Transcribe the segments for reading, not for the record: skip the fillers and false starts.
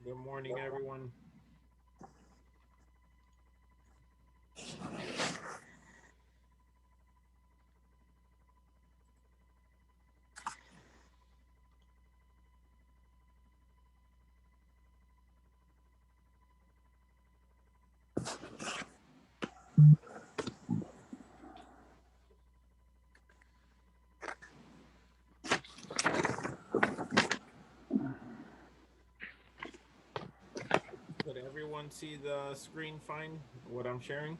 Good morning, everyone. Could everyone see the screen fine? What I'm sharing?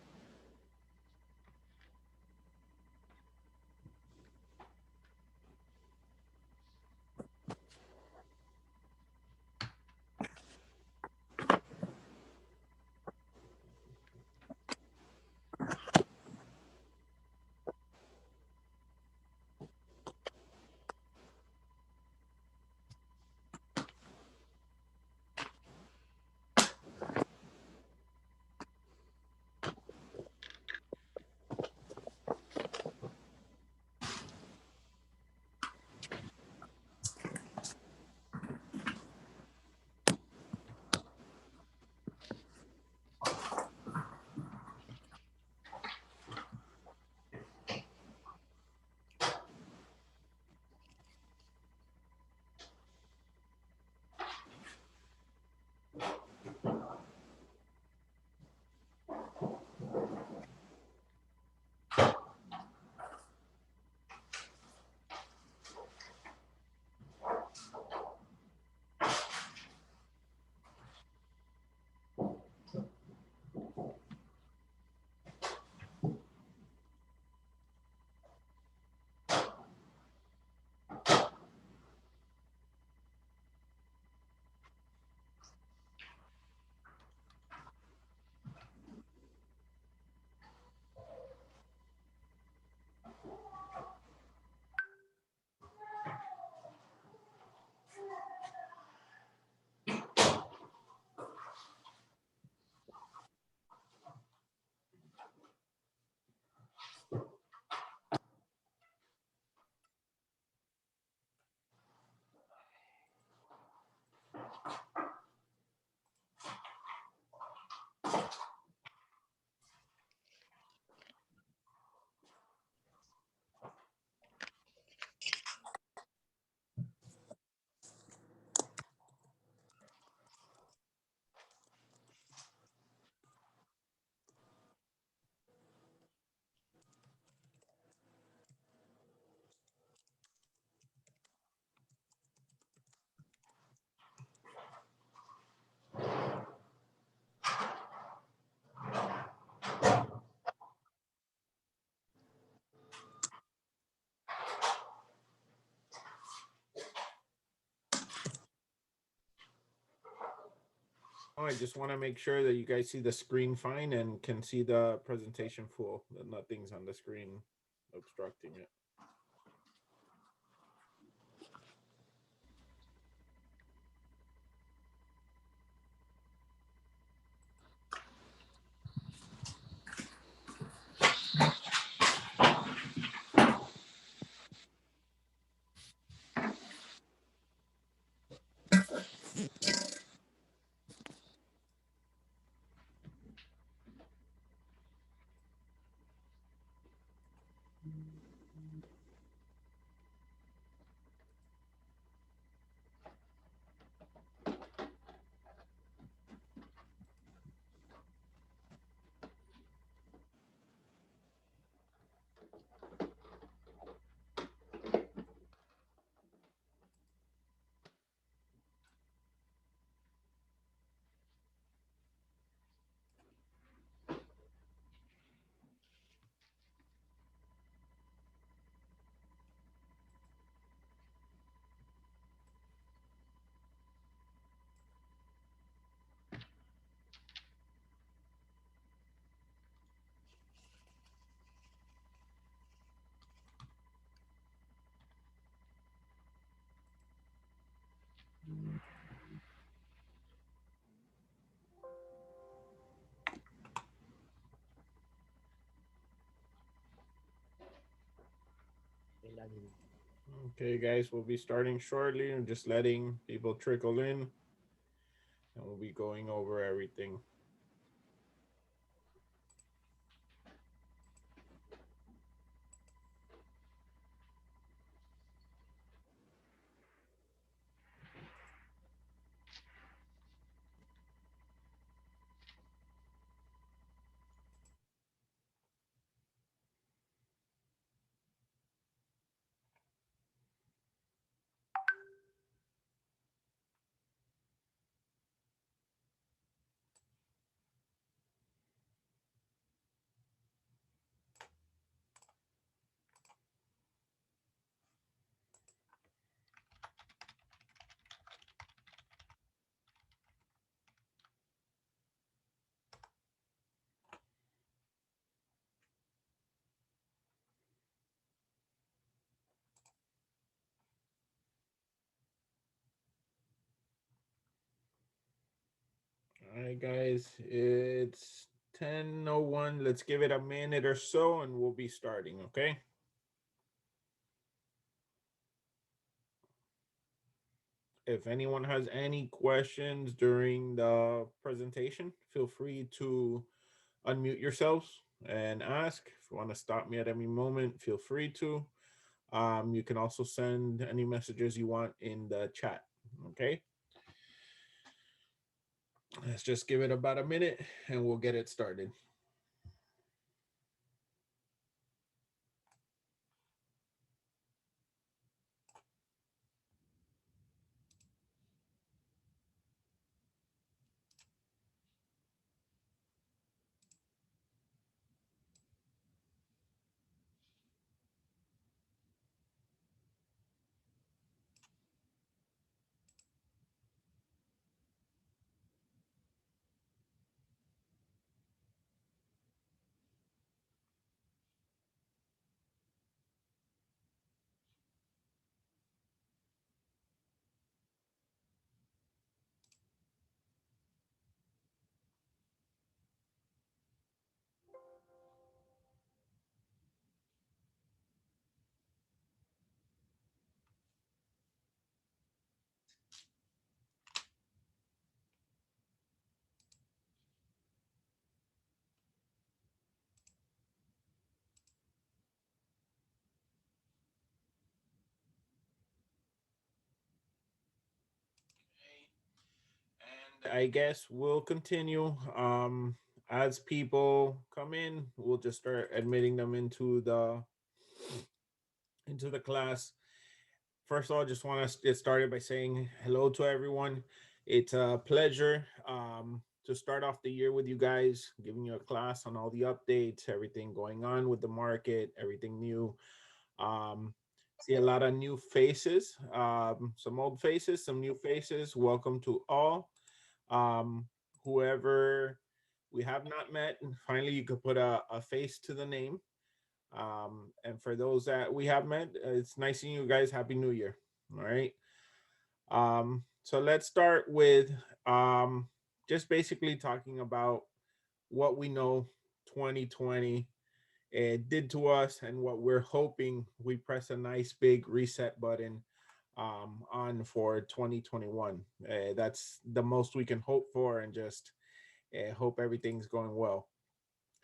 Oh, I just want to make sure that you guys see the screen fine and can see the presentation full, that nothing's on the screen obstructing it. Okay, guys, we'll be starting shortly and just letting people trickle in. and we'll be going over everything. All right, guys, it's 10:01. Let's give it a minute or so and we'll be starting, okay? If anyone has any questions during the presentation, feel free to unmute yourselves and ask. If you want to stop me at any moment, feel free to. You can also send any messages you want in the chat, okay? Let's just give it about a minute and we'll get it started. And I guess we'll continue. As people come in, we'll just start admitting them into the class. First of all, I just want to get started by saying hello to everyone. It's a pleasure to start off the year with you guys, giving you a class on all the updates, everything going on with the market, everything new. Um, See a lot of new faces, some old faces, some new faces. Welcome to all. Um, Whoever we have not met, and finally you could put a face to the name. And for those that we have met, it's nice seeing you guys. Happy New Year. All right. So let's start with just basically talking about what we know 2020 did to us and what we're hoping we press a nice big reset button on for 2021. That's the most we can hope for, and just hope everything's going well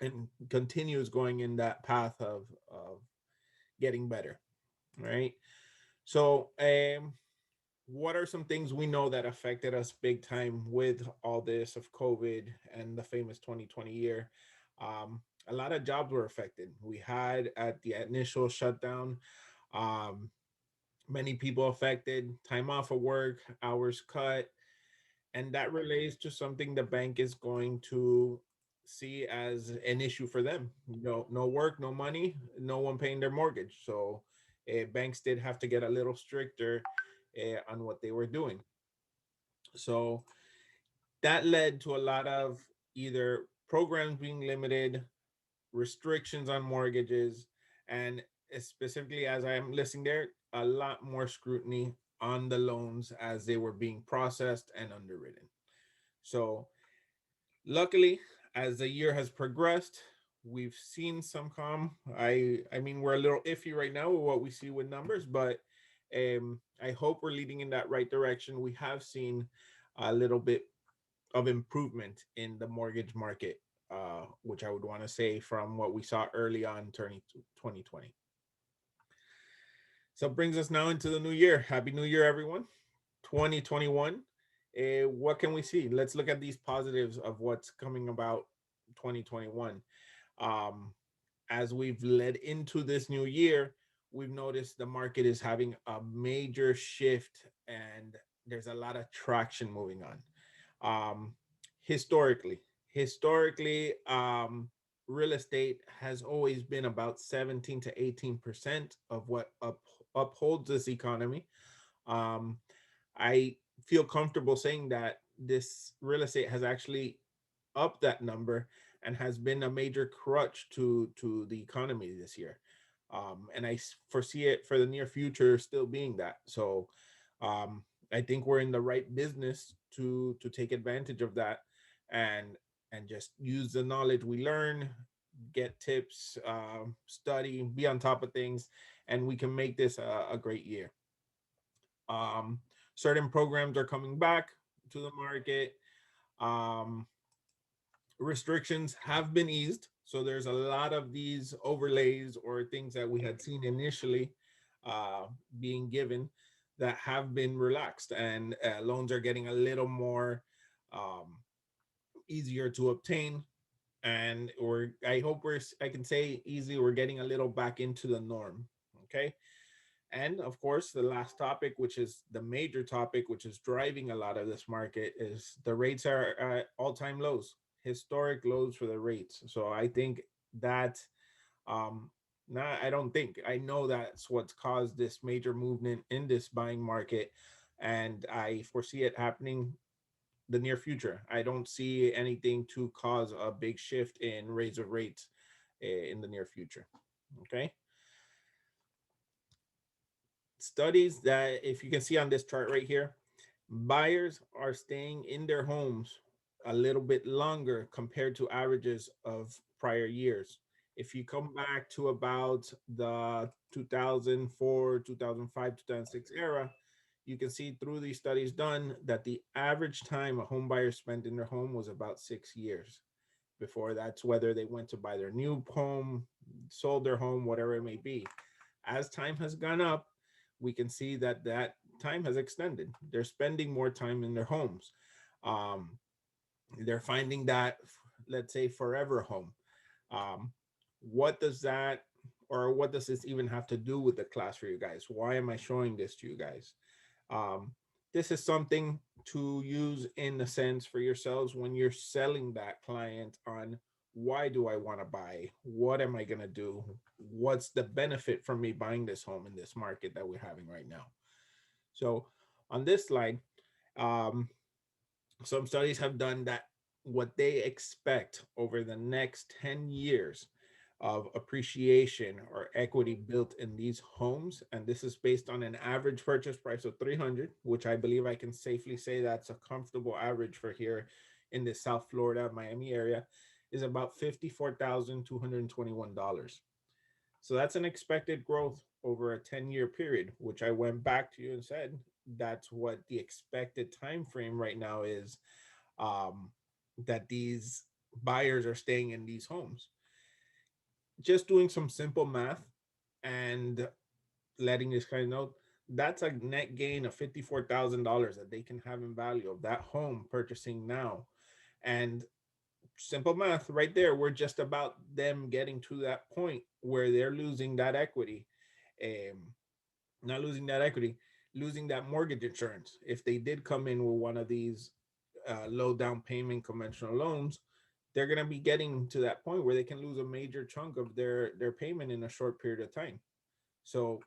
and continues going in that path of getting better. Right. So, what are some things we know that affected us big time with all this of COVID and the famous 2020 year? A lot of jobs were affected. We had at the initial shutdown, um, many people affected, time off of work, hours cut, and that relates to something the bank is going to see as an issue for them. No work, no money, no one paying their mortgage. So banks did have to get a little stricter on what they were doing. So that led to a lot of either programs being limited, restrictions on mortgages, and specifically as I am listing there, a lot more scrutiny on the loans as they were being processed and underwritten. So luckily, as the year has progressed, we've seen some calm. I mean, we're a little iffy right now with what we see with numbers, but I hope we're leading in that right direction. We have seen a little bit of improvement in the mortgage market, which I would want to say from what we saw early on turning to 2020. So it brings us now into the new year. Happy New Year, everyone. 2021. What can we see? Let's look at these positives of what's coming about 2021. Um, as we've led into this new year, we've noticed the market is having a major shift and there's a lot of traction moving on. Um, historically, historically, real estate has always been about 17 to 18% of what upholds this economy. Um, I feel comfortable saying that this real estate has actually upped that number and has been a major crutch to the economy this year. And I foresee it for the near future still being that. So um, I think we're in the right business to take advantage of that and and just use the knowledge we learn, get tips, study, be on top of things, and we can make this a great year. Um, Certain programs are coming back to the market. Um, Restrictions have been eased. So there's a lot of these overlays or things that we had seen initially uh, being given that have been relaxed, and loans are getting a little more um, easier to obtain. And or I hope I can say easy. We're getting a little back into the norm. Okay. And of course, the last topic, which is the major topic, which is driving a lot of this market, is the rates are at all-time lows, historic lows for the rates. So I think that, um, not, I don't think, I know that's what's caused this major movement in this buying market. And I foresee it happening the near future. I don't see anything to cause a big shift in raise of rates in the near future. Okay. Studies that, if you can see on this chart right here, buyers are staying in their homes a little bit longer compared to averages of prior years. If you come back to about the 2004, 2005, 2006 era, you can see through these studies done that the average time a home buyer spent in their home was about 6 years. Before that's whether they went to buy their new home, sold their home, whatever it may be. As time has gone up, we can see that that time has extended. They're spending more time in their homes. Um, they're finding that, let's say, forever home. Um, what does that, or what does this even have to do with the class for you guys? Why am I showing this to you guys? Um, this is something to use in the sense for yourselves when you're selling that client on why do I want to buy? What am I going to do? What's the benefit from me buying this home in this market that we're having right now? So on this slide, um, some studies have done that what they expect over the next 10 years of appreciation or equity built in these homes, and this is based on an average purchase price of 300, which I believe I can safely say that's a comfortable average for here in the South Florida Miami area, is about $54,221. So that's an expected growth over a 10-year period, which I went back to you and said that's what the expected time frame right now is, um, that these buyers are staying in these homes. Just doing some simple math and letting this kind of know, that's a net gain of $54,000 that they can have in value of that home purchasing now. And simple math right there, we're just about them getting to that point where they're losing that equity. um, Not losing that equity, losing that mortgage insurance. If they did come in with one of these low down payment conventional loans, they're going to be getting to that point where they can lose a major chunk of their payment in a short period of time. So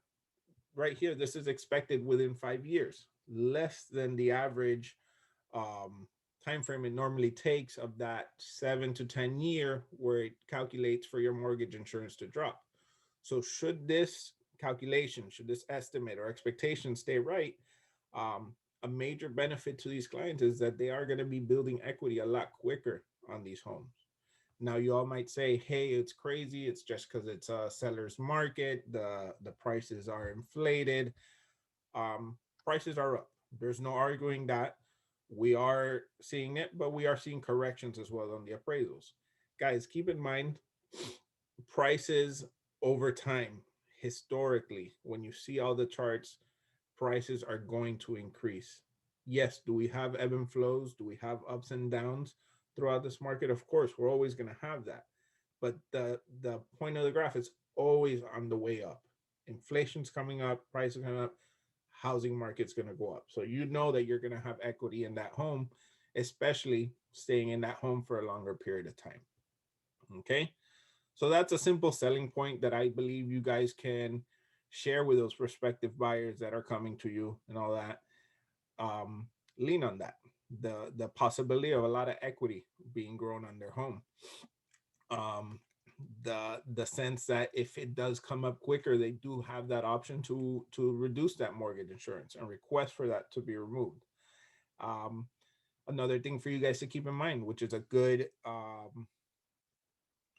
right here, this is expected within 5 years, less than the average um, time frame it normally takes of that 7 to 10 year where it calculates for your mortgage insurance to drop. So should this calculation, should this estimate or expectation stay right, a major benefit to these clients is that they are going to be building equity a lot quicker on these homes. Now you all might say, "Hey, it's crazy. It's just because it's a seller's market. The prices are inflated." Prices are up. There's no arguing that. We are seeing it, but we are seeing corrections as well on the appraisals. Guys, keep in mind prices over time, historically, when you see all the charts, prices are going to increase. Yes, do we have ebb and flows? Do we have ups and downs throughout this market? Of course, we're always going to have that. But the point of the graph is always on the way up. Inflation's coming up, prices coming up, housing market's going to go up. So you know that you're going to have equity in that home, especially staying in that home for a longer period of time. Okay? So that's a simple selling point that I believe you guys can share with those prospective buyers that are coming to you and all that. Um, Lean on that. The possibility of a lot of equity being grown on their home. Um, the sense that if it does come up quicker, they do have that option to reduce that mortgage insurance and request for that to be removed. Um, Another thing for you guys to keep in mind, which is a good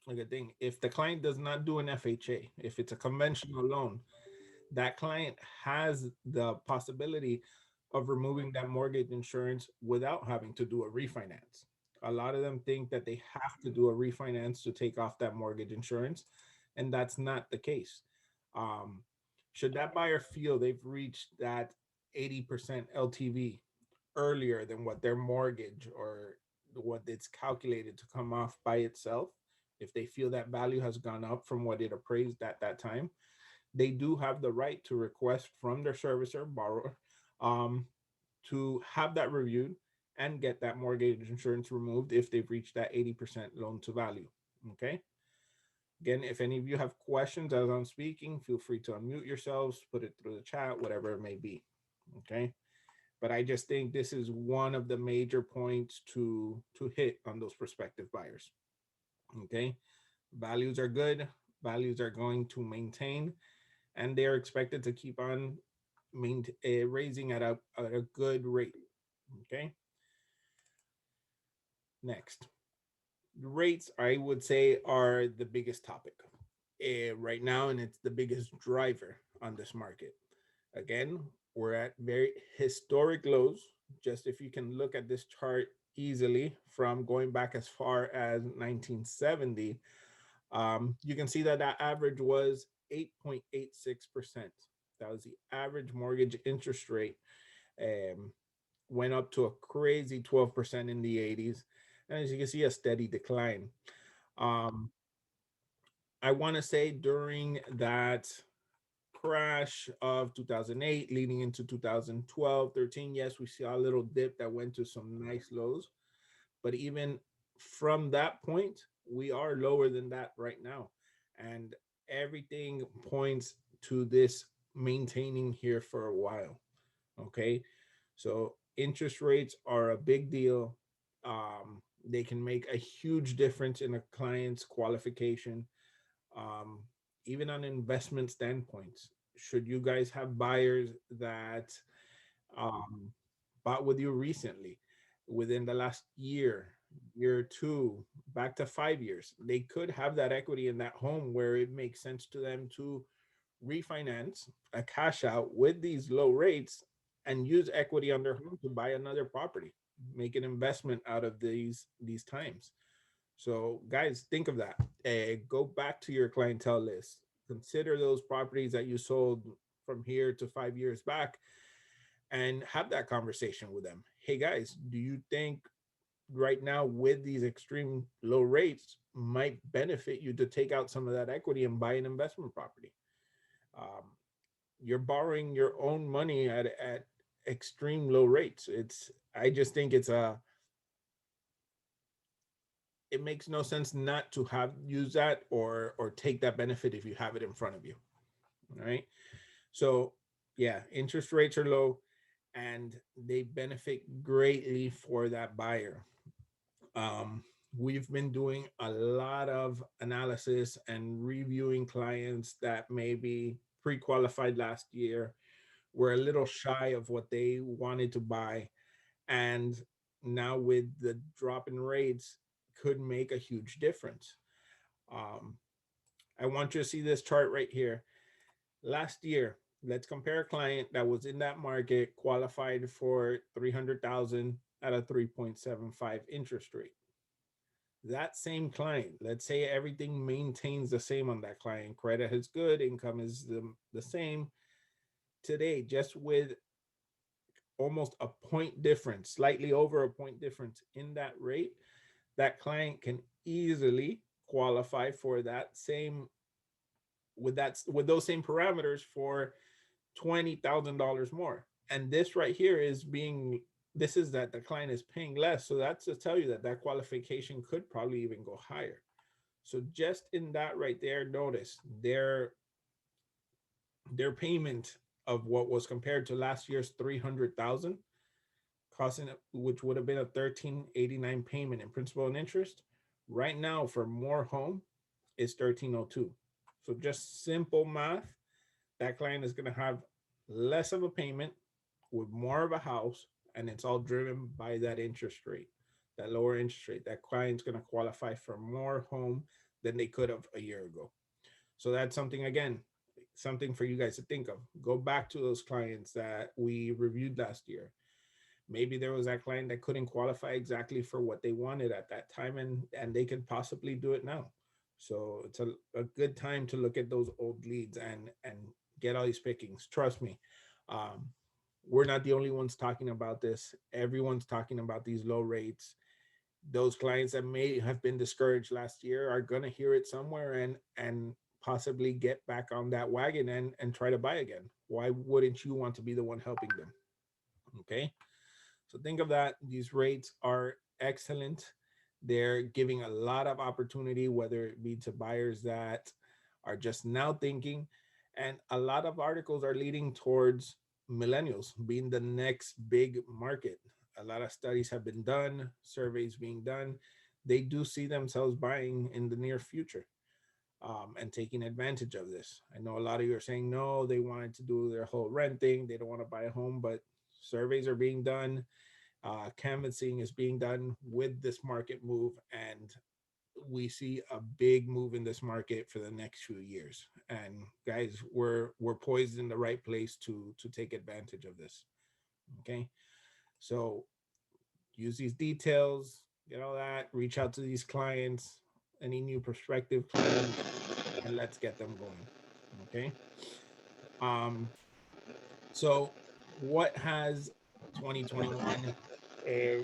like a thing, if the client does not do an FHA, if it's a conventional loan, that client has the possibility of removing that mortgage insurance without having to do a refinance. A lot of them think that they have to do a refinance to take off that mortgage insurance, and that's not the case. Um, should that buyer feel they've reached that 80% LTV earlier than what their mortgage or what it's calculated to come off by itself, if they feel that value has gone up from what it appraised at that time, they do have the right to request from their servicer, borrower, um, to have that reviewed and get that mortgage insurance removed if they've reached that 80% loan to value. Okay. Again, if any of you have questions as I'm speaking, feel free to unmute yourselves, put it through the chat, whatever it may be. Okay. But I just think this is one of the major points to hit on those prospective buyers. Okay. Values are good. Values are going to maintain, and they are expected to keep on raising at a good rate. Okay. Next, rates, I would say, are the biggest topic right now, and it's the biggest driver on this market. Again, we're at very historic lows. Just if you can look at this chart easily from going back as far as 1970, you can see that that average was 8.86%. That was the average mortgage interest rate. Um, Went up to a crazy 12% in the 80s. And as you can see, a steady decline. Um, I want to say during that crash of 2008 leading into 2012, 13, yes, we saw a little dip that went to some nice lows. But even from that point, we are lower than that right now. And everything points to this maintaining here for a while. Okay. So interest rates are a big deal. They can make a huge difference in a client's qualification, um, even on investment standpoints. Should you guys have buyers that um, bought with you recently, within the last year or two, back to 5 years, they could have that equity in that home where it makes sense to them to refinance a cash out with these low rates and use equity on their home to buy another property, make an investment out of these times. So guys, think of that. Go back to your clientele list, consider those properties that you sold from here to 5 years back, and have that conversation with them. Hey guys, do you think right now with these extreme low rates might benefit you to take out some of that equity and buy an investment property? um, you're borrowing your own money at extreme low rates. It's I just think it makes no sense not to have use that or take that benefit if you have it in front of you. Right. So yeah, interest rates are low and they benefit greatly for that buyer. um, we've been doing a lot of analysis and reviewing clients that maybe pre-qualified last year, were a little shy of what they wanted to buy, and now with the drop in rates could make a huge difference. um, I want you to see this chart right here. Last year, let's compare a client that was in that market, qualified for 300,000, at a 3.75 interest rate. That same client, let's say everything maintains the same on that client, credit is good, income is the same today, just with almost a point difference, slightly over a point difference in that rate, that client can easily qualify for that same with those same parameters for $20,000 more. And this right here is being this is that the client is paying less. So that's to tell you that that qualification could probably even go higher. So just in that right there, notice their payment of what was compared to last year's 300,000 costing, which would have been a 1389 payment in principal and interest. Right now for more home is 1302. So just simple math, that client is going to have less of a payment with more of a house, and it's all driven by that interest rate, that lower interest rate. That client's going to qualify for more home than they could have a year ago. So that's something, again, something for you guys to think of. Go back to those clients that we reviewed last year. Maybe there was that client that couldn't qualify exactly for what they wanted at that time, and they can possibly do it now. So it's a good time to look at those old leads and get all these pickings. Trust me, um, we're not the only ones talking about this. Everyone's talking about these low rates. Those clients that may have been discouraged last year are going to hear it somewhere and possibly get back on that wagon and try to buy again. Why wouldn't you want to be the one helping them? Okay, so think of that. These rates are excellent. They're giving a lot of opportunity, whether it be to buyers that are just now thinking. And a lot of articles are leading towards millennials being the next big market. A lot of studies have been done, surveys being done. They do see themselves buying in the near future, and taking advantage of this. I know a lot of you are saying no, they wanted to do their whole rent thing, they don't want to buy a home, but surveys are being done, canvassing is being done with this market move, and we see a big move in this market for the next few years. And guys, we're poised in the right place to take advantage of this. Okay, so use these details, get all that, reach out to these clients, any new prospective clients, and let's get them going. Okay. Um, so what has 2021 uh,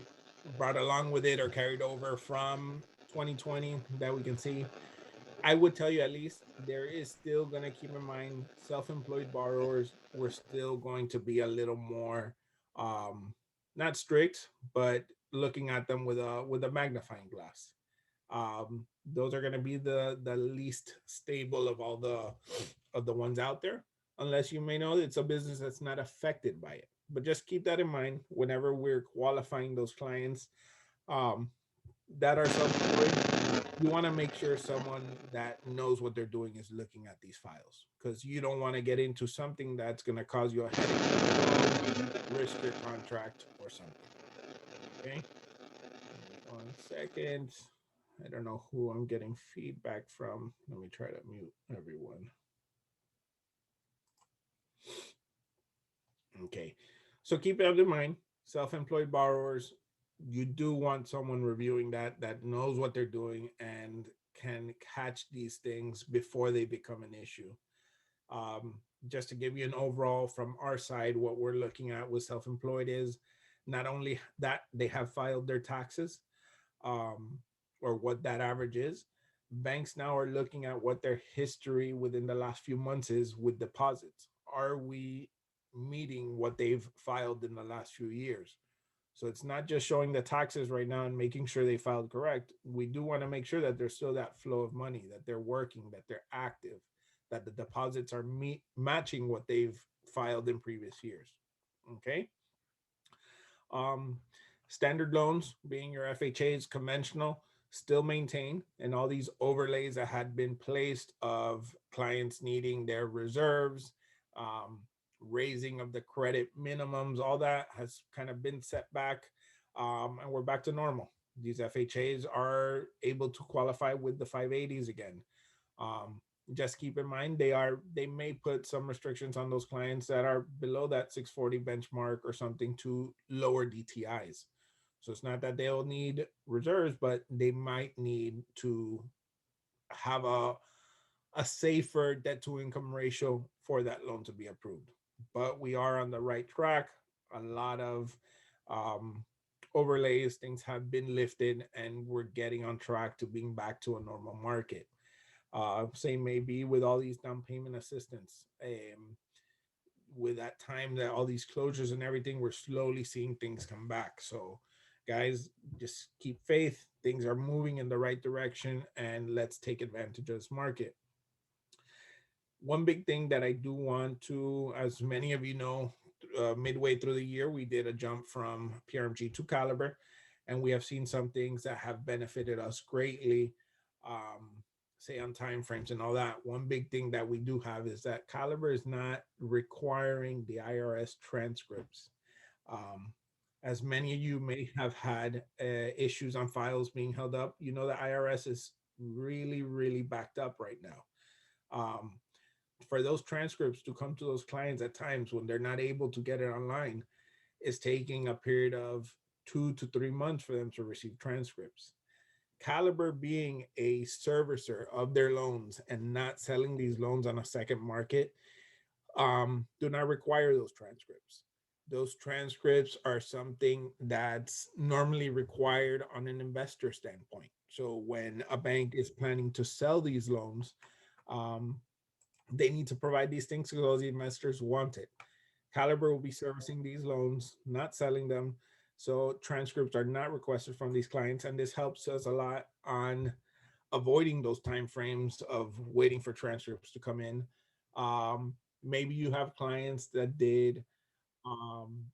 brought along with it or carried over from 2020 that we can see? I would tell you, at least there is still going to keep in mind self-employed borrowers. We're still going to be a little more, um, not strict, but looking at them with a magnifying glass. Those are going to be the least stable of the ones out there, unless you may know it's a business that's not affected by it. But just keep that in mind whenever we're qualifying those clients, um, that are self-employed. You want to make sure someone that knows what they're doing is looking at these files, because you don't want to get into something that's going to cause you a headache down the road, risk your contract or something. Okay, give me 1 second. I don't know who I'm getting feedback from. Let me try to mute everyone. Okay. So keep that in mind. Self-employed borrowers, you do want someone reviewing that knows what they're doing and can catch these things before they become an issue. Just to give you an overall from our side, what we're looking at with self-employed is not only that they have filed their taxes, um, or what that average is. Banks now are looking at what their history within the last few months is with deposits. Are we meeting what they've filed in the last few years? So it's not just showing the taxes right now and making sure they filed correct. We do want to make sure that there's still that flow of money, that they're working, that they're active, that the deposits are matching what they've filed in previous years. Okay. Um, Standard loans, being your FHAs, conventional, still maintain, and all these overlays that had been placed of clients needing their reserves, um, raising of the credit minimums, all that has kind of been set back, and we're back to normal. These FHAs are able to qualify with the 580s again. Um, just keep in mind they may put some restrictions on those clients that are below that 640 benchmark or something to lower DTIs. So it's not that they'll need reserves, but they might need to have a safer debt to income ratio for that loan to be approved. But we are on the right track. A lot of um, overlays, things have been lifted, and we're getting on track to being back to a normal market. Same may be with all these down payment assistance. With that time that all these closures and everything, we're slowly seeing things come back. So, guys, just keep faith. Things are moving in the right direction, and let's take advantage of this market. One big thing that I do want to, as many of you know, midway through the year, we did a jump from PRMG to Caliber, and we have seen some things that have benefited us greatly. Say on time frames and all that. One big thing that we do have is that Caliber is not requiring the IRS transcripts. Um, as many of you may have had issues on files being held up, you know the IRS is really, really backed up right now. Um, for those transcripts to come to those clients at times when they're not able to get it online is taking a period of 2 to 3 months for them to receive transcripts. Caliber being a servicer of their loans and not selling these loans on a second market do not require those transcripts. Those transcripts are something that's normally required on an investor standpoint. So when a bank is planning to sell these loans, um, they need to provide these things because the investors want it. Caliber will be servicing these loans, not selling them. So transcripts are not requested from these clients, and this helps us a lot on avoiding those time frames of waiting for transcripts to come in. Um, Maybe you have um,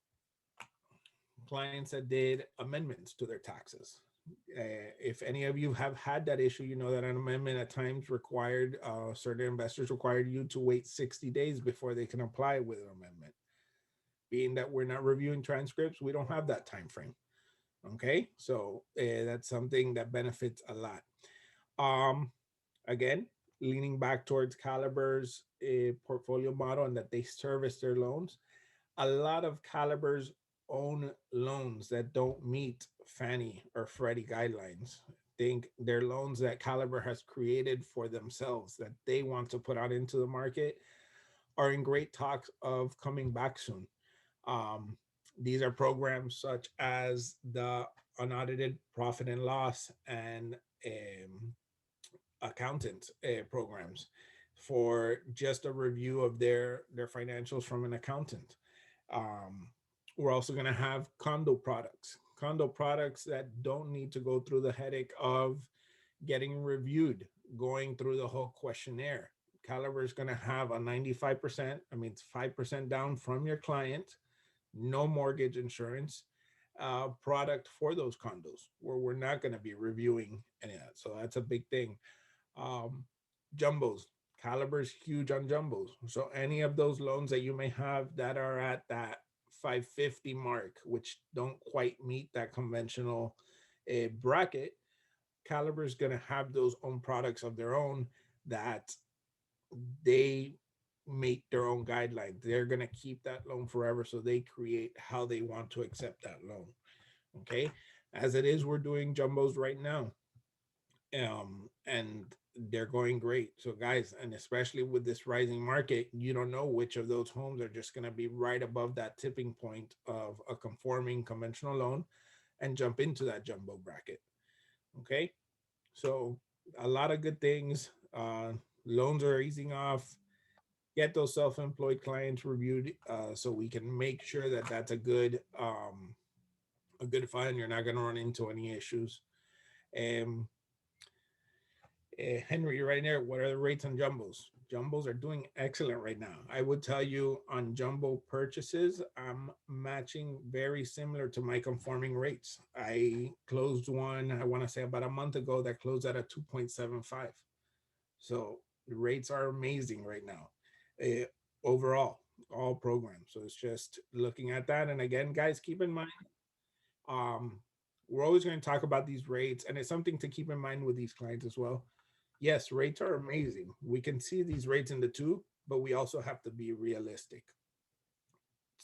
clients that did amendments to their taxes. If any of you have had that issue, you know that an amendment at times required certain investors required you to wait 60 days before they can apply with an amendment. Being that we're not reviewing transcripts, we don't have that time frame. Okay, so that's something that benefits a lot. Um, Again, leaning back towards Caliber's portfolio model and that they service their loans. A lot of Caliber's own loans that don't meet Fannie or Freddie guidelines. Think they're loans that Caliber has created for themselves that they want to put out into the market are in great talks of coming back soon. Um, these are programs such as the unaudited profit and loss and accountant programs for just a review of their financials from an accountant. Um, we're also going to have condo products that don't need to go through the headache of getting reviewed, going through the whole questionnaire. Caliber is going to have a 95%, I mean, it's 5% down from your client, no mortgage insurance product for those condos where we're not going to be reviewing any of that. So that's a big thing. um, Jumbos. Caliber's huge on jumbos. So any of those loans that you may have that are at that 550 mark, which don't quite meet that conventional bracket, Caliber's going to have those own products of their own that they make their own guidelines. They're going to keep that loan forever. So they create how they want to accept that loan. Okay. As it is, we're doing jumbos right now, and they're going great. So guys, and especially with this rising market, you don't know which of those homes are just going to be right above that tipping point of a conforming conventional loan and jump into that jumbo bracket. Okay, so a lot of good things. Loans are easing off. Get those self-employed clients reviewed so we can make sure that that's a good fund. You're not going to run into any issues. um Henry, right there, what are the rates on jumbos? Jumbos are doing excellent right now. I would tell you on jumbo purchases, I'm matching very similar to my conforming rates. I closed one, I want to say about a month ago, that closed at a 2.75. So the rates are amazing right now, uh, overall, all programs. So it's just looking at that. And again, guys, keep in mind, um, we're always going to talk about these rates, and it's something to keep in mind with these clients as well. Yes, rates are amazing. We can see these rates in the two, but we also have to be realistic.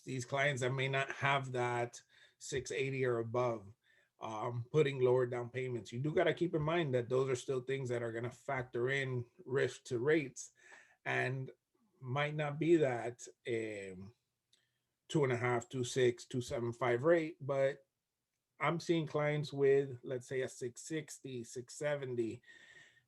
These clients that may not have that 680 or above, putting lower down payments. You do got to keep in mind that those are still things that are going to factor in risk to rates, and might not be that 2.5, 2.6, 2.75 rate, but I'm seeing clients with, let's say, a 660, 670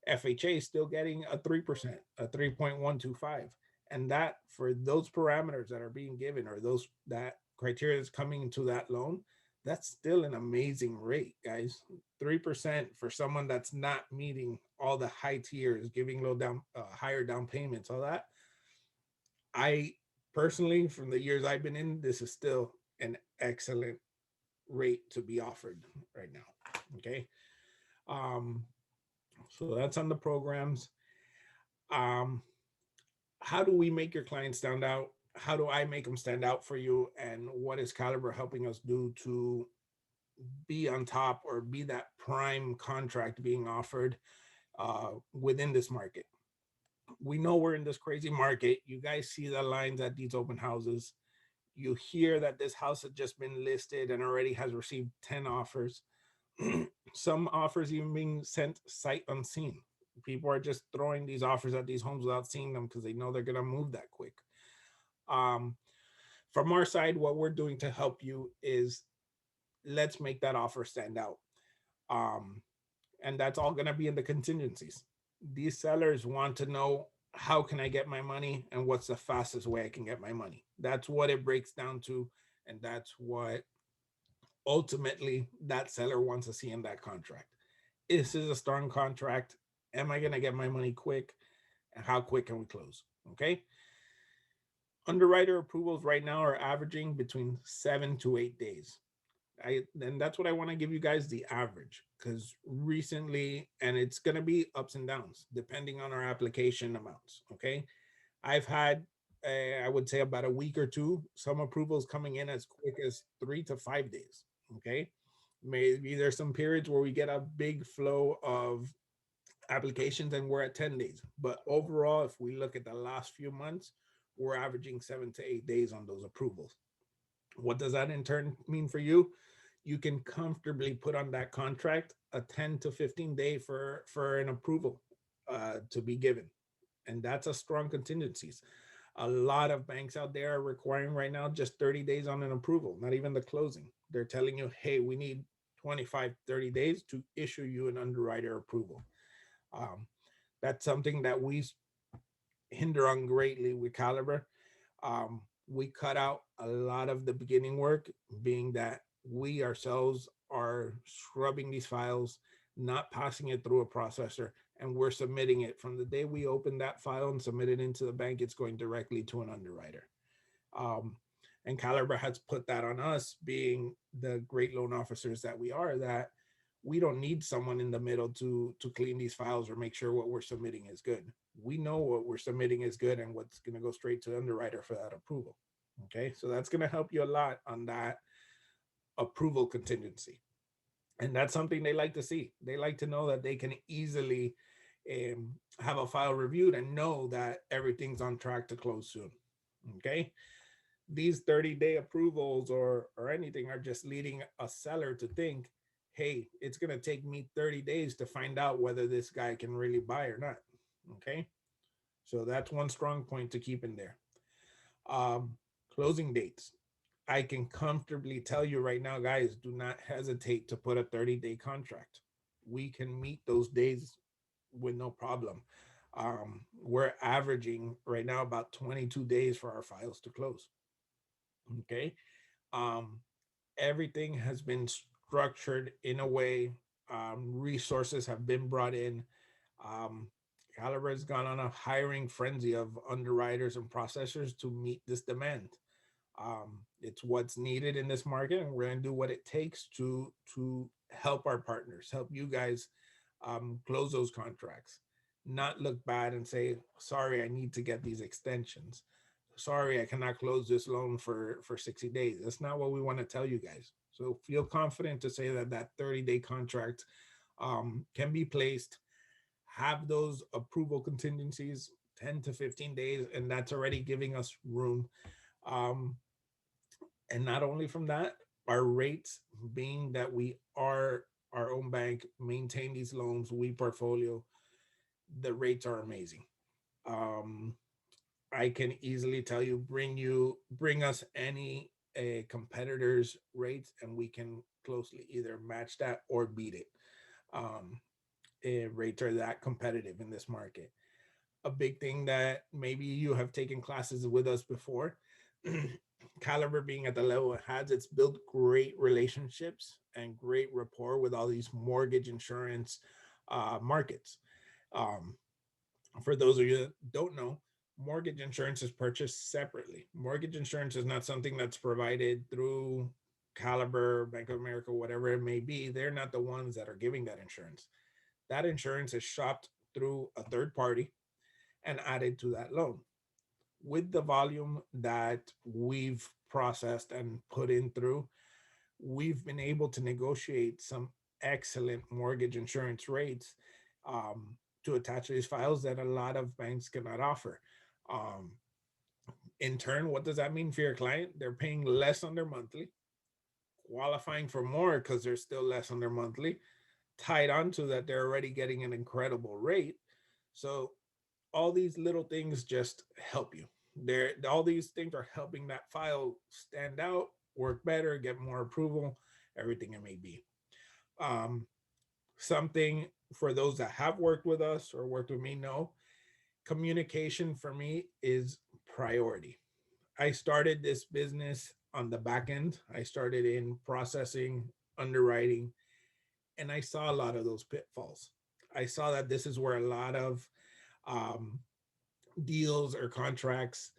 FHA still getting a 3%, a 3.125. And that, for those parameters that are being given, or those that criteria that's coming into that loan, that's still an amazing rate, guys. 3% for someone that's not meeting all the high tiers, giving low down, higher down payments, all that. I personally, from the years I've been in, this is still an excellent rate to be offered right now. Okay. Um, so that's on the programs. Um, how do we make your clients stand out? How do I make them stand out for you? And what is Caliber helping us do to be on top, or be that prime contract being offered within this market? We know we're in this crazy market. You guys see the lines at these open houses. You hear that this house has just been listed and already has received 10 offers. Some offers even being sent sight unseen. People are just throwing these offers at these homes without seeing them because they know they're going to move that quick. Um, from our side, what we're doing to help you is, let's make that offer stand out. Um, and that's all going to be in the contingencies. These sellers want to know, how can I get my money, and what's the fastest way I can get my money. That's what it breaks down to, and that's what ultimately that seller wants to see in that contract. This is a strong contract. Am I going to get my money quick, and how quick can we close? Okay. Underwriter approvals right now are averaging between 7 to 8 days. And that's what I want to give you guys, the average, because recently, and it's going to be ups and downs depending on our application amounts. Okay. I've had, I would say, about a week or two, some approvals coming in as quick as 3 to 5 days. Okay. Maybe there's some periods where we get a big flow of applications and we're at 10 days. But overall, if we look at the last few months, we're averaging 7 to 8 days on those approvals. What does that in turn mean for you? You can comfortably put on that contract a 10 to 15 day for an approval to be given. And that's a strong contingencies. A lot of banks out there are requiring right now just 30 days on an approval, not even the closing. They're telling you, hey, we need 25, 30 days to issue you an underwriter approval. Um, that's something that we hinder on greatly with Caliber. We cut out a lot of the beginning work, being that we ourselves are scrubbing these files, not passing it through a processor, and we're submitting it from the day we open that file and submit it into the bank. It's going directly to an underwriter. Um, and Caliber has put that on us, being the great loan officers that we are, that we don't need someone in the middle to clean these files or make sure what we're submitting is good. We know what we're submitting is good and what's going to go straight to the underwriter for that approval. Okay, so that's going to help you a lot on that approval contingency. And that's something they like to see. They like to know that they can easily have a file reviewed and know that everything's on track to close soon. Okay, these 30-day approvals or anything are just leading a seller to think, hey, it's going to take me 30 days to find out whether this guy can really buy or not. Okay, so that's one strong point to keep in there. um Closing dates, I can comfortably tell you right now, guys, do not hesitate to put a 30-day contract. We can meet those days with no problem. We're averaging right now about 22 days for our files to close. Okay. um, Everything has been structured in a way. Resources have been brought in. um, Caliber has gone on a hiring frenzy of underwriters and processors to meet this demand. It's what's needed in this market, and we're going to do what it takes to help our partners, help you guys close those contracts, not look bad and say, sorry, I need to get these extensions. Sorry, I cannot close this loan for 60 days. That's not what we want to tell you guys. So feel confident to say that that 30-day contract can be placed. Have those approval contingencies 10 to 15 days, and that's already giving us room. Um, and not only from that, our rates, being that we are our own bank, maintain these loans, we portfolio, the rates are amazing. Um, I can easily tell you, bring us any competitors' rates, and we can closely either match that or beat it. Um, Rates are that competitive in this market. A big thing that maybe you have taken classes with us before, Caliber being at the level it has, it's built great relationships and great rapport with all these mortgage insurance markets. Um, for those of you that don't know, mortgage insurance is purchased separately. Mortgage insurance is not something that's provided through Caliber, Bank of America, whatever it may be. They're not the ones that are giving that insurance. That insurance is shopped through a third party and added to that loan. With the volume that we've processed and put in through, we've been able to negotiate some excellent mortgage insurance rates, to attach to these files that a lot of banks cannot offer. Um, in turn, what does that mean for your client? They're paying less on their monthly, qualifying for more because they're still less on their monthly, tied onto that, they're already getting an incredible rate. So all these little things just help you. There, all these things are helping that file stand out, work better, get more approval, everything it may be. Um, Something for those that have worked with us or worked with me know, communication for me is priority. I started this business on the back end. I started in processing, underwriting, and I saw a lot of those pitfalls. I saw that this is where a lot of um, deals or contracts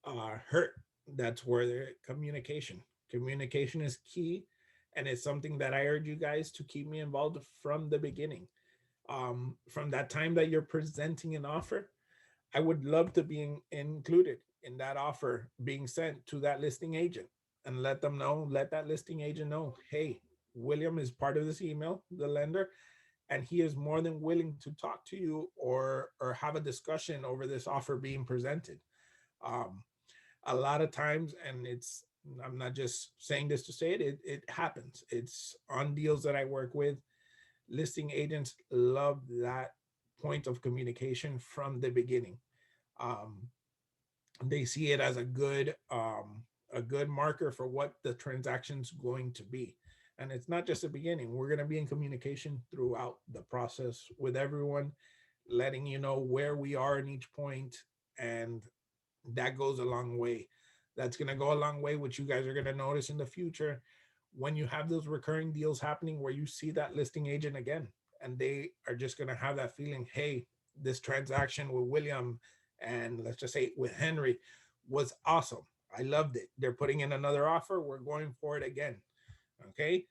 hurt. That's where the communication is key, and it's something that I urge you guys to keep me involved from the beginning. From that time that you're presenting an offer, I would love to be included in that offer being sent to that listing agent, and let that listing agent know, hey, William is part of this email, the lender, and he is more than willing to talk to you or have a discussion over this offer being presented. Um, a lot of times, and I'm not just saying this to say it, it happens. It's on deals that I work with. Listing agents love that point of communication from the beginning. Um, they see it as a good marker for what the transaction's going to be. And it's not just the beginning. We're going to be in communication throughout the process with everyone, letting you know where we are in each point, and that goes a long way. That's going to go a long way, which you guys are going to notice in the future when you have those recurring deals happening where you see that listing agent again, and they are just going to have that feeling, hey, this transaction with William, and let's just say with Henry, was awesome. I loved it. They're putting in another offer. We're going for it again. Okay.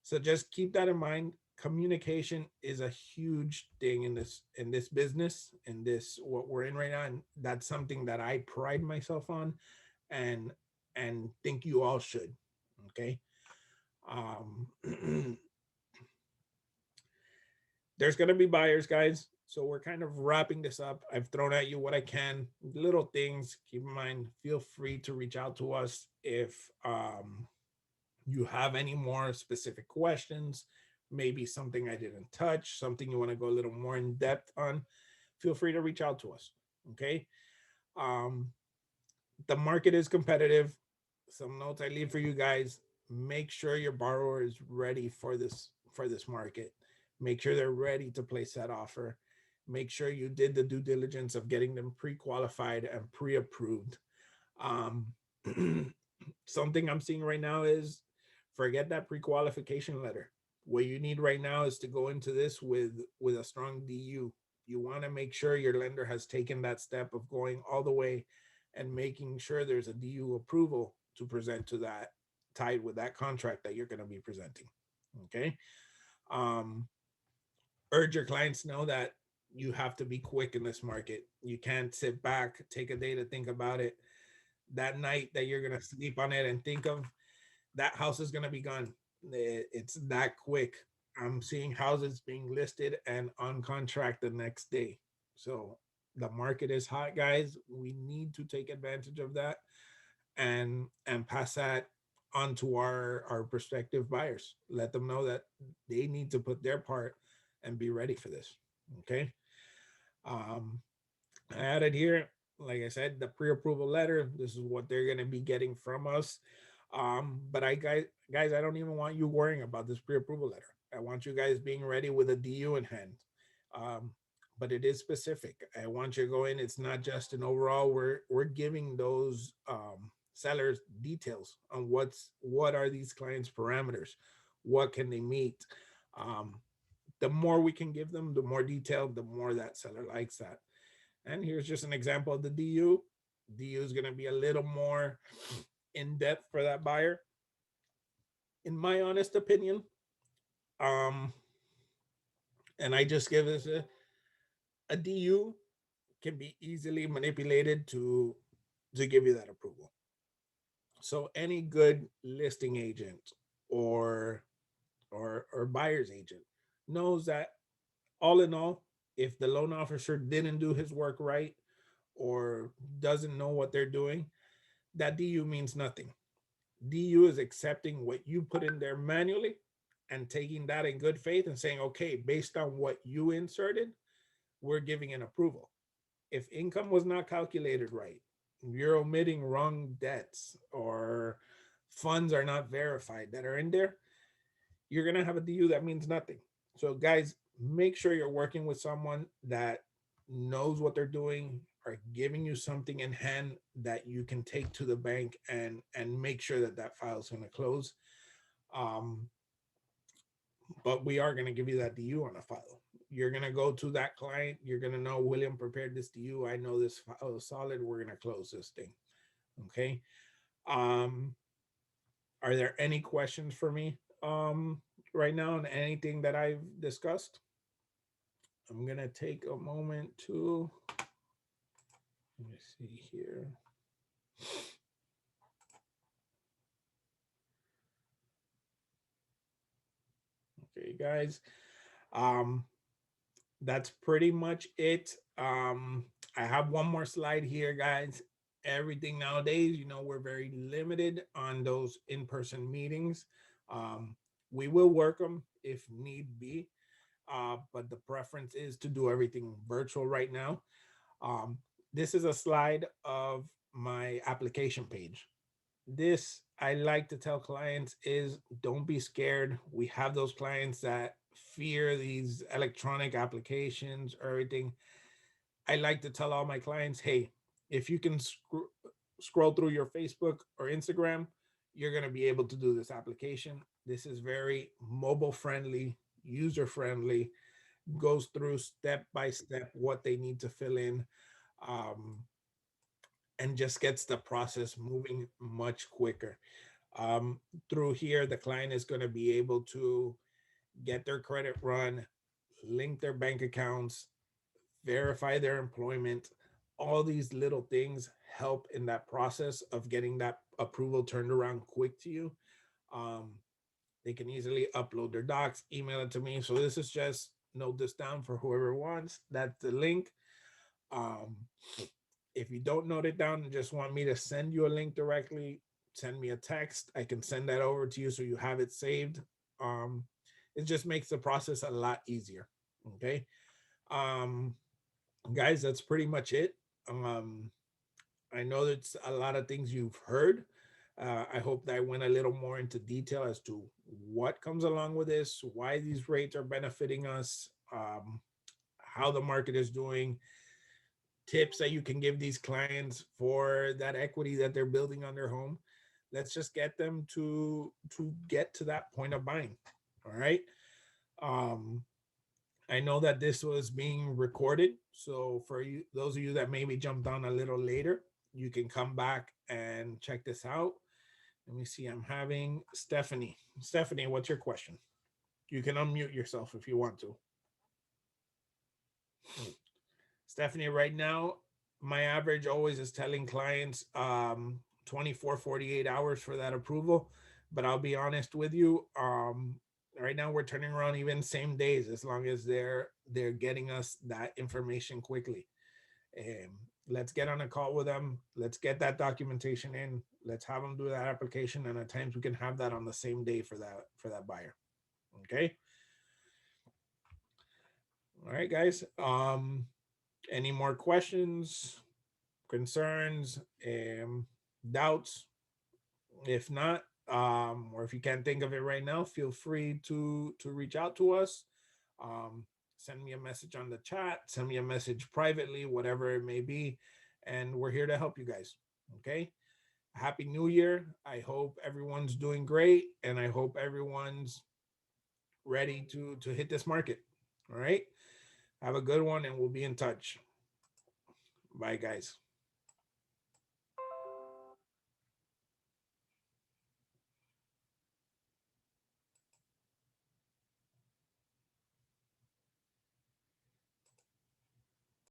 So just keep that in mind. Communication is a huge thing in this business, in this what we're in right now, and that's something that I pride myself on, and think you all should. Okay. um there's going to be buyers, guys, so we're kind of wrapping this up. I've thrown at you what I can, little things. Keep in mind, feel free to reach out to us if you have any more specific questions, maybe something I didn't touch, something you want to go a little more in depth on. Feel free to reach out to us. Okay. um the market is competitive. Some notes I leave for you guys: make sure your borrower is ready for this market. Make sure they're ready to place that offer. Make sure you did the due diligence of getting them pre-qualified and pre-approved. um Something I'm seeing right now is, forget that pre-qualification letter. What you need right now is to go into this with a strong DU. You want to make sure your lender has taken that step of going all the way and making sure there's a DU approval to present to that, tied with that contract that you're going to be presenting. Okay. um Urge your clients to know that you have to be quick in this market. You can't sit back, take a day to think about it. That night that you're going to sleep on it and think of, that house is going to be gone. It's that quick. I'm seeing houses being listed and on contract the next day. So the market is hot, guys. We need to take advantage of that and pass that onto our prospective buyers. Let them know that they need to put their part and be ready for this. Okay. Um, I added here, like I said, the pre-approval letter. This is what they're gonna be getting from us. But guys, I don't even want you worrying about this pre-approval letter. I want you guys being ready with a DU in hand. Um, but it is specific. I want you to go in. It's not just an overall. We're giving those sellers details on what are these clients' parameters, what can they meet. Um, the more we can give them, the more detailed, the more that seller likes that. And here's just an example of the DU. DU is going to be a little more in depth for that buyer. In my honest opinion, um, and I just give this a DU can be easily manipulated to give you that approval. So any good listing agent or or buyer's agent knows that all in all, if the loan officer didn't do his work right or doesn't know what they're doing, that DU means nothing. DU is accepting what you put in there manually and taking that in good faith and saying, okay, based on what you inserted, we're giving an approval. If income was not calculated right, you're omitting wrong debts or funds are not verified that are in there, you're going to have a DU that means nothing. So, guys, make sure you're working with someone that knows what they're doing, are giving you something in hand that you can take to the bank and make sure that that file is going to close. Um, but we are going to give you that DU on a file. You're going to go to that client. You're going to know William prepared this DU. I know this file is solid. We're going to close this thing. Okay. Um, are there any questions for me right now on anything that I've discussed? I'm going to take a moment to, let me see here. Okay, guys. Um, that's pretty much it. I have one more slide here, guys. Everything nowadays, we're very limited on those in-person meetings. Um, we will work them if need be, but the preference is to do everything virtual right now. Um, this is a slide of my application page. This I like to tell clients is don't be scared. We have those clients that fear these electronic applications or everything. I like to tell all my clients, hey, if you can scroll through your Facebook or Instagram, you're going to be able to do this application. This is very mobile friendly, user friendly, goes through step by step what they need to fill in. Um, and just gets the process moving much quicker. Um, Through here, the client is going to be able to get their credit run, link their bank accounts, verify their employment. All these little things help in that process of getting that approval turned around quick to you. Um, they can easily upload their docs, email it to me. So this is just note this down for whoever wants. That's the link. Um, if you don't note it down and just want me to send you a link directly, send me a text. I can send that over to you so you have it saved. Um, it just makes the process a lot easier. Okay. Um, Guys, that's pretty much it. I know that's a lot of things you've heard. I hope that I went a little more into detail as to what comes along with this, why these rates are benefiting us, how the market is doing, tips that you can give these clients for that equity that they're building on their home. Let's just get them to get to that point of buying. All right. Um, I know that this was being recorded, so for you, those of you that maybe jumped on a little later, you can come back and check this out. Let me see. I'm having Stephanie. Stephanie, what's your question? You can unmute yourself if you want to. Stephanie, right now, my average always is telling clients 24, 48 hours for that approval. But I'll be honest with you. Right now we're turning around even same days as long as they're getting us that information quickly. Um, let's get on a call with them. Let's get that documentation in. let's have them do that application, and at times we can have that on the same day for that buyer. Okay. All right, guys. Any more questions, concerns, doubts? If not, or if you can't think of it right now, feel free to reach out to us. Um, Send me a message on the chat, send me a message privately, whatever it may be, and we're here to help you guys. Okay. Happy New Year. I hope everyone's doing great, and I hope everyone's ready to hit this market. All right. Have a good one, and we'll be in touch. Bye, guys.